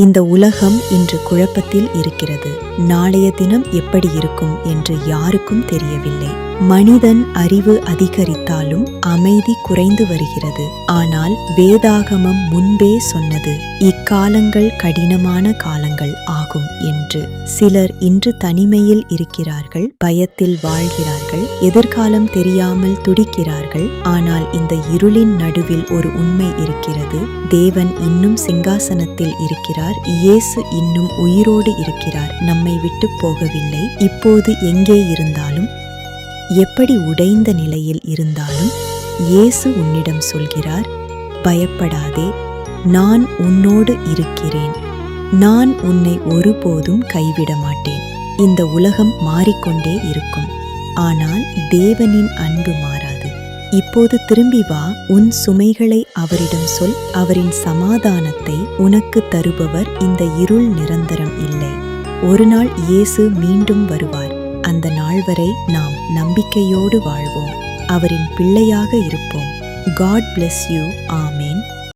இந்த உலகம் இன்று குழப்பத்தில் இருக்கிறது. நாளைய தினம் எப்படி இருக்கும் என்று யாருக்கும் தெரியவில்லை. மனிதன் அறிவு அதிகரித்தாலும் அமைதி குறைந்து வருகிறது. ஆனால் வேதாகமம் முன்பே சொன்னது, இக்காலங்கள் கடினமான காலங்கள் ஆகும் என்று. சிலர் இன்று தனிமையில் இருக்கிறார்கள், பயத்தில் வாழ்கிறார்கள், எதிர்காலம் தெரியாமல் துடிக்கிறார்கள். ஆனால் இந்த இருளின் நடுவில் ஒரு உண்மை இருக்கிறது. தேவன் இன்னும் சிங்காசனத்தில் இருக்கிறார். இயேசு இன்னும் உயிரோடு இருக்கிறார். நம்மை விட்டு போகவில்லை. இப்போது எங்கே இருந்தாலும், எப்படி உடைந்த நிலையில் இருந்தாலும் இயேசு உன்னிடம் சொல்கிறார், பயப்படாதே, நான் உன்னோடு இருக்கிறேன். நான் உன்னை ஒருபோதும் கைவிட மாட்டேன். இந்த உலகம் மாறிக்கொண்டே இருக்கும், ஆனால் தேவனின் அன்பு மாறாது. இப்போது திரும்பி வா, உன் சுமைகளை அவரிடம் சொல். அவரின் சமாதானத்தை உனக்கு தருபவர். இந்த இருள் நிரந்தரம் இல்லை. ஒரு நாள் இயேசு மீண்டும் வருவார். அந்த நாள் வரை நாம் நம்பிக்கையோடு வாழ்வோம். அவரின் பிள்ளையாக இருப்போம். God bless you. ஆமென்.